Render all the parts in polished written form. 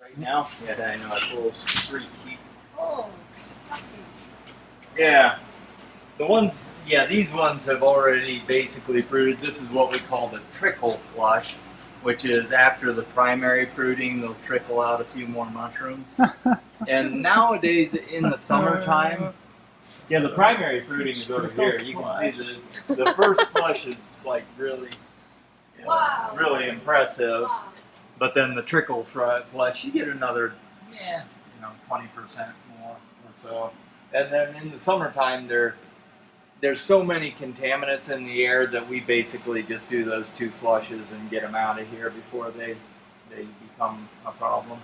Right now? Yeah, I know, it's a little streaky. Oh, Shiitake. Yeah. These ones have already basically fruited. This is what we call the trickle flush, which is after the primary fruiting, they'll trickle out a few more mushrooms. And nowadays, in the summertime, yeah, the primary fruiting is over here. You can see the first flush is like really, Wow. really impressive. Wow. But then the trickle flush, you get another, 20% more or so. And then in the summertime, there's so many contaminants in the air that we basically just do those 2 flushes and get them out of here before they become a problem.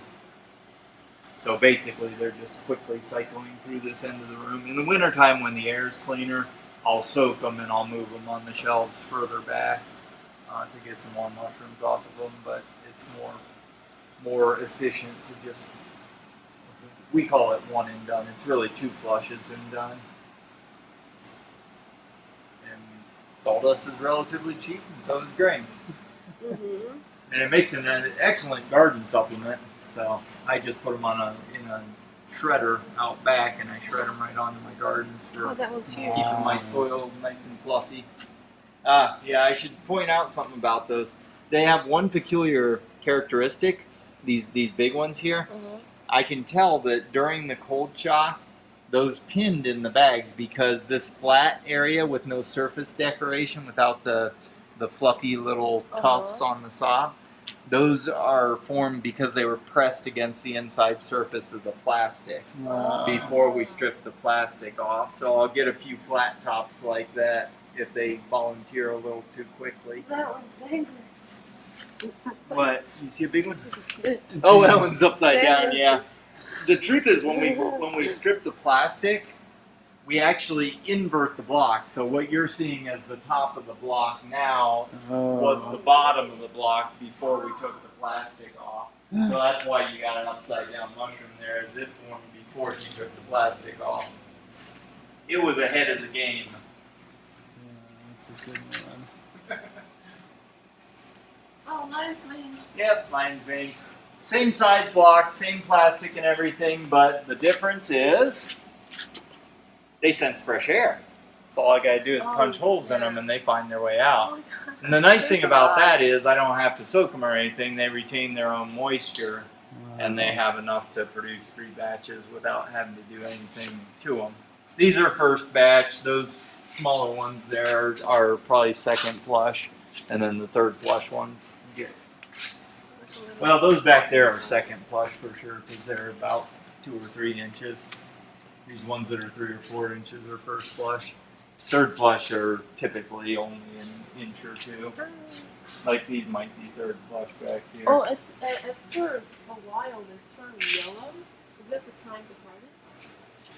So basically, they're just quickly cycling through this end of the room. In the wintertime, when the air is cleaner, I'll soak them and I'll move them on the shelves further back to get some more mushrooms off of them. But it's more efficient to just, we call it one and done. It's really 2 flushes and done. And sawdust is relatively cheap, and so is grain. Mm-hmm. And it makes an excellent garden supplement. So I just put them in a shredder out back, and I shred them right onto my gardens for that one's huge. keeping my soil nice and fluffy. Yeah, I should point out something about those. They have one peculiar characteristic. These big ones here. Mm-hmm. I can tell that during the cold shock, those pinned in the bags because this flat area with no surface decoration, without the fluffy little tufts on the sob, those are formed because they were pressed against the inside surface of the plastic before we stripped the plastic off. So I'll get a few flat tops like that if they volunteer a little too quickly. That one's dangling. What? You see a big one? Oh, that one's upside down, yeah. The truth is, when we strip the plastic, we actually invert the block. So what you're seeing as the top of the block now was the bottom of the block before we took the plastic off. So that's why you got an upside down mushroom there, as it formed before you took the plastic off. It was ahead of the game. Yeah, that's a good one. Oh, lion's mane. Yep, lion's veins. Same size block, same plastic and everything, but the difference is they sense fresh air. So all I gotta do is punch holes in them and they find their way out. Oh, And the nice thing about that is I don't have to soak them or anything. They retain their own moisture and they have enough to produce 3 batches without having to do anything to them. These are first batch. Those smaller ones there are probably second flush, and then the third flush ones get. Well, those back there are second flush for sure because they're about 2 or 3 inches. These ones that are 3 or 4 inches are first flush. Third flush are typically only an inch or 2. Like these might be third flush back here. Oh, after a while they turn yellow. Is that the time to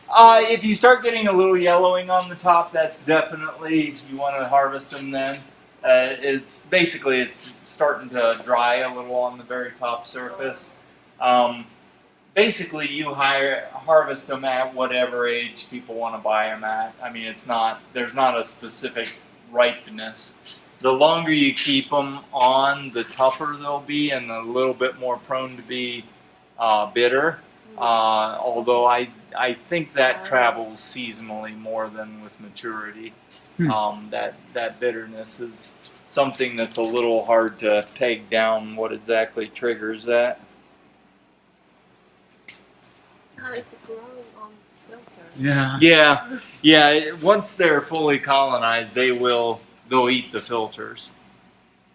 harvest? If you start getting a little yellowing on the top, that's definitely, you want to harvest them then. It's starting to dry a little on the very top surface. Basically, you harvest them at whatever age people want to buy them at. I mean, there's not a specific ripeness. The longer you keep them on, the tougher they'll be and a little bit more prone to be bitter. Although I think that travels seasonally more than with maturity. That bitterness is something that's a little hard to peg down what exactly triggers that. It's growing on filters. Yeah. Once they're fully colonized, they'll eat the filters.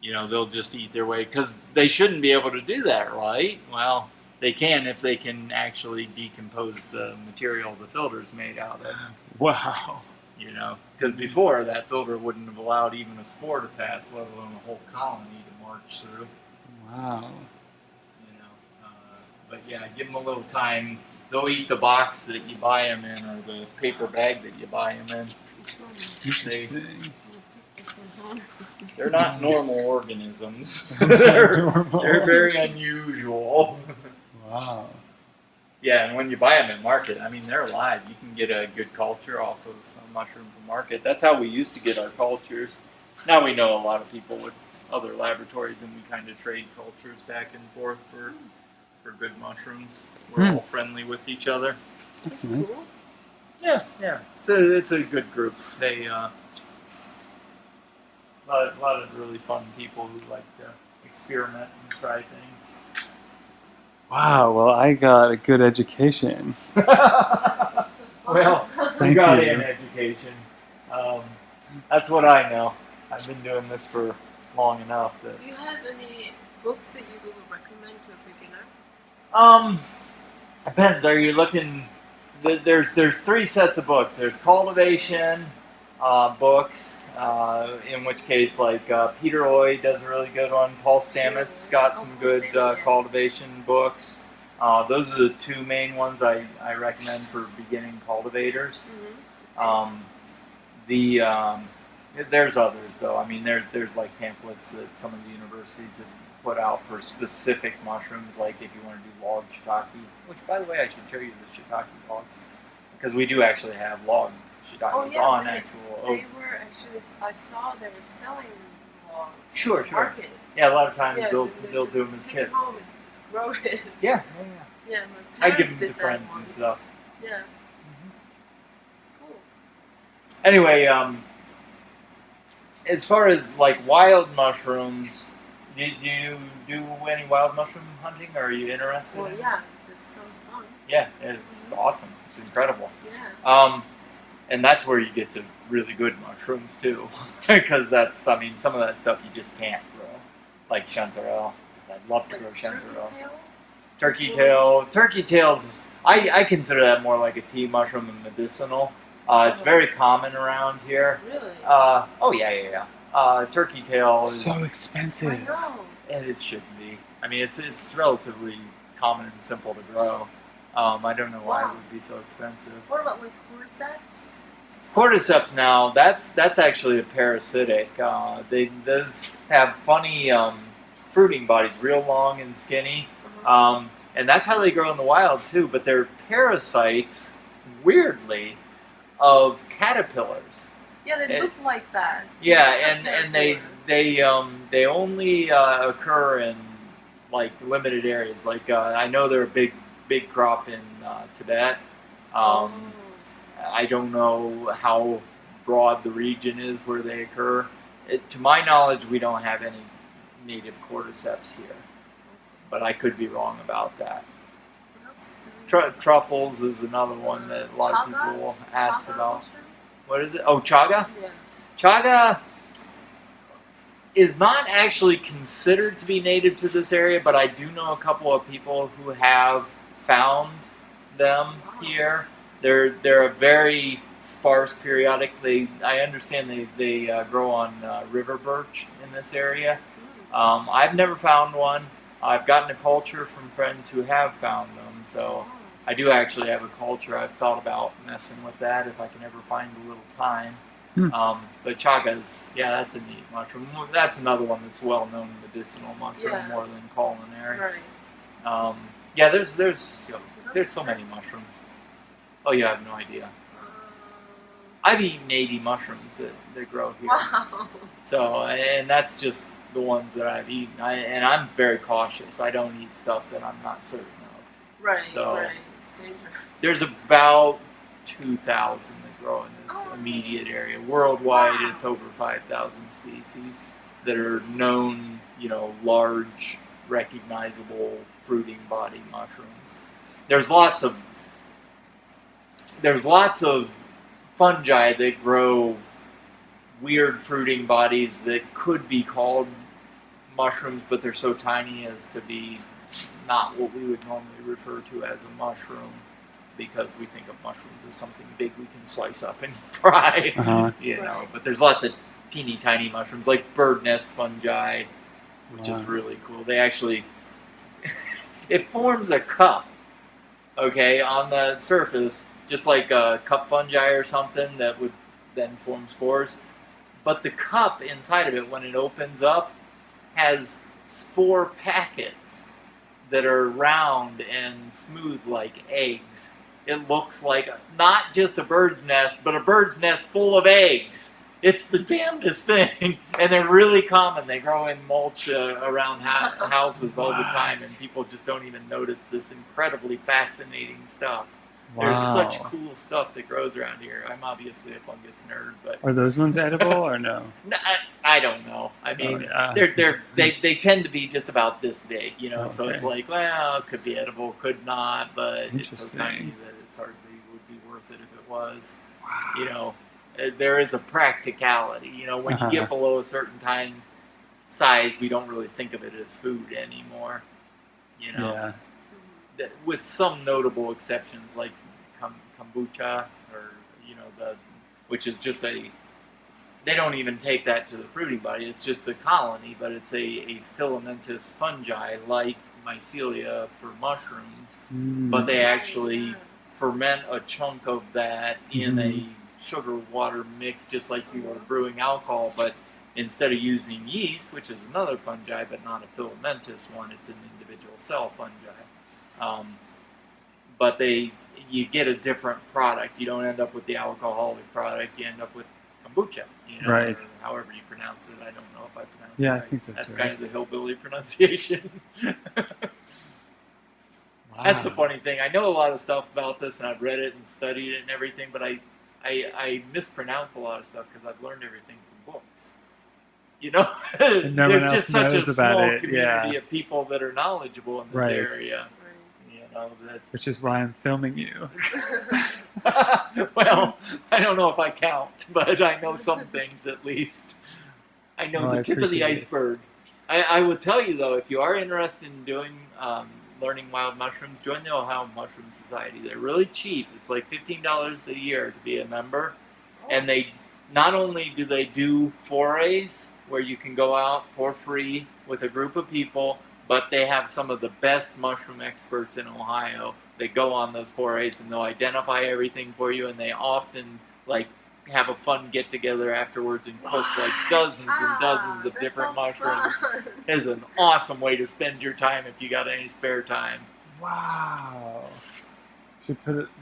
They'll just eat their way because they shouldn't be able to do that, right? Well, they can if they can actually decompose the material the filter's made out of. Wow. Because before that filter wouldn't have allowed even a spore to pass, let alone a whole colony to march through. Wow. But yeah, give them a little time. They'll eat the box that you buy them in or the paper bag that you buy them in. Interesting. They're not normal organisms. They're very unusual. Wow. Yeah, and when you buy them at market, I mean, they're alive. You can get a good culture off of a mushroom from market. That's how we used to get our cultures. Now we know a lot of people with other laboratories, and we kind of trade cultures back and forth for good mushrooms. We're all friendly with each other. That's That's nice. cool. Yeah. So it's a good group. They a lot of really fun people who like to experiment and try things. Wow. Well, I got a good education. Well, you Thank got you. an education. That's what I know. I've been doing this for long enough that. Do you have any books that you would recommend to a beginner? Depends. Are you looking? There's 3 sets of books. There's cultivation books, in which case like Peter Oy does a really good one. Paul Stamets got some good cultivation books. Those are the 2 main ones I recommend for beginning cultivators. There's others though. I mean, there's like pamphlets that some of the universities have put out for specific mushrooms, like if you want to do log shiitake, which by the way I should show you the shiitake logs, because we do actually have log shiitakes on actual oak. They were actually, I saw they were selling logs. Sure. Market. Yeah, a lot of times Yeah, they'll just do them as take kits. it home and just grow it. Yeah. Yeah, my I give parents them did to that friends and once. stuff. Yeah. Cool. Anyway, as far as like wild mushrooms, do you do any wild mushroom hunting? Or are you interested? Well, in it? yeah, this sounds fun. Yeah, it's awesome. It's incredible. Yeah. And that's where you get to really good mushrooms too, because some of that stuff you just can't grow, like chanterelle. I'd love to grow chanterelle. Turkey tails. I consider that more like a tea mushroom and medicinal. It's very common around here. Really? Oh yeah. Turkey tail is So expensive. I know. and it shouldn't be. I mean, it's relatively common and simple to grow. I don't know why it would be so expensive. What about like cordyceps? Cordyceps now, that's actually a parasitic. They does have funny fruiting bodies, real long and skinny. And that's how they grow in the wild too, but they're parasites, weirdly, of caterpillars. Yeah, they look like that. Yeah, and they only occur in like limited areas. Like I know they're a big crop in Tibet. I don't know how broad the region is where they occur. To my knowledge, we don't have any native cordyceps here, but I could be wrong about that. What else do we Truffles is another one that a lot of people will ask chaga about. mushroom? What is it? Oh, chaga? Yeah. Chaga is not actually considered to be native to this area, but I do know a couple of people who have found them here. They're a very sparse periodic. I understand they grow on river birch in this area. I've never found one. I've gotten a culture from friends who have found them, so I do actually have a culture. I've thought about messing with that if I can ever find a little time. But chagas, yeah, that's a neat mushroom. That's another one that's well-known medicinal mushroom more than culinary. Right. Yeah, there's so many mushrooms. Oh, you have no idea. I've eaten 80 mushrooms that grow here. Wow. So, and that's just the ones that I've eaten. And I'm very cautious. I don't eat stuff that I'm not certain of. Right. So, right. It's dangerous. There's about 2,000 that grow in this immediate area. Worldwide, it's over 5,000 species that are known, large, recognizable fruiting body mushrooms. There's lots of fungi that grow weird fruiting bodies that could be called mushrooms, but they're so tiny as to be not what we would normally refer to as a mushroom, because we think of mushrooms as something big we can slice up and fry. Right. But there's lots of teeny tiny mushrooms like bird nest fungi, which is really cool. They actually it forms a cup, okay, on the surface, just like a cup fungi or something that would then form spores. But the cup inside of it, when it opens up, has spore packets that are round and smooth like eggs. It looks like not just a bird's nest, but a bird's nest full of eggs. It's the damnedest thing, and they're really common. They grow in mulch around houses all the time, and people just don't even notice this incredibly fascinating stuff. There's such cool stuff that grows around here. I'm obviously a fungus nerd, but Are those ones edible or no? I don't know. I mean, Oh, yeah. they tend to be just about this big, you know. So Okay. it's like, well, it could be edible, could not, but it's so Interesting. tiny that it's hardly would be worth it if it was. You know, there is a practicality. You know, when you get below a certain size, we don't really think of it as food anymore. You know. Yeah. With some notable exceptions, like kombucha, or which is just they don't even take that to the fruiting body. It's just a colony, but it's a filamentous fungi like mycelia for mushrooms, but they actually ferment a chunk of that in a sugar water mix, just like you are brewing alcohol, but instead of using yeast, which is another fungi, but not a filamentous one, it's an individual cell fungi. But you get a different product. You don't end up with the alcoholic product. You end up with kombucha, Right. or however you pronounce it. I don't know if I pronounce Yeah, it I right. think that's kind right. of the hillbilly pronunciation. That's the funny thing. I know a lot of stuff about this, and I've read it and studied it and everything, but I mispronounce a lot of stuff because I've learned everything from books. You know, And no one there's just else such a knows about small it, community yeah. of people that are knowledgeable in this Right. area. You know that. Which is why I'm filming you. Well, I don't know if I count, but I know some things at least. I know Well, the I tip of the appreciate it. iceberg. I will tell you though, if you are interested in doing learning wild mushrooms, join the Ohio Mushroom Society. They're really cheap. It's like $15 a year to be a member, and they not only do they do forays where you can go out for free with a group of people, but they have some of the best mushroom experts in Ohio. They go on those forays and they'll identify everything for you, and they often have a fun get together afterwards and cook like dozens and dozens of different mushrooms. It is an awesome way to spend your time if you got any spare time. Wow.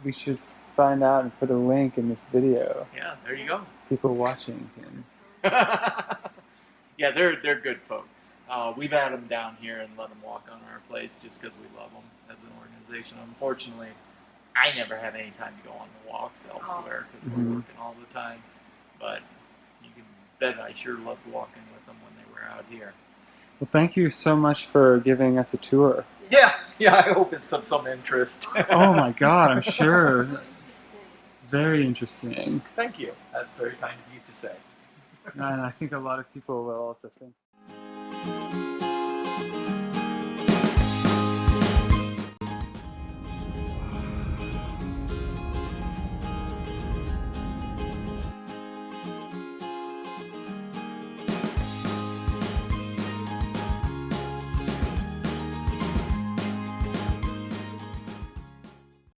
We should find out and put a link in this video. Yeah, there you go. People watching can. Yeah, they're good folks. We've had them down here and let them walk on our place just because we love them as an organization. Unfortunately, I never have any time to go on the walks elsewhere because we're working all the time. But you can bet I sure loved walking with them when they were out here. Well, thank you so much for giving us a tour. Yeah, I hope it's of some interest. Oh my God, I'm sure. So interesting. Very interesting. Thank you. That's very kind of you to say. And I think a lot of people will also think.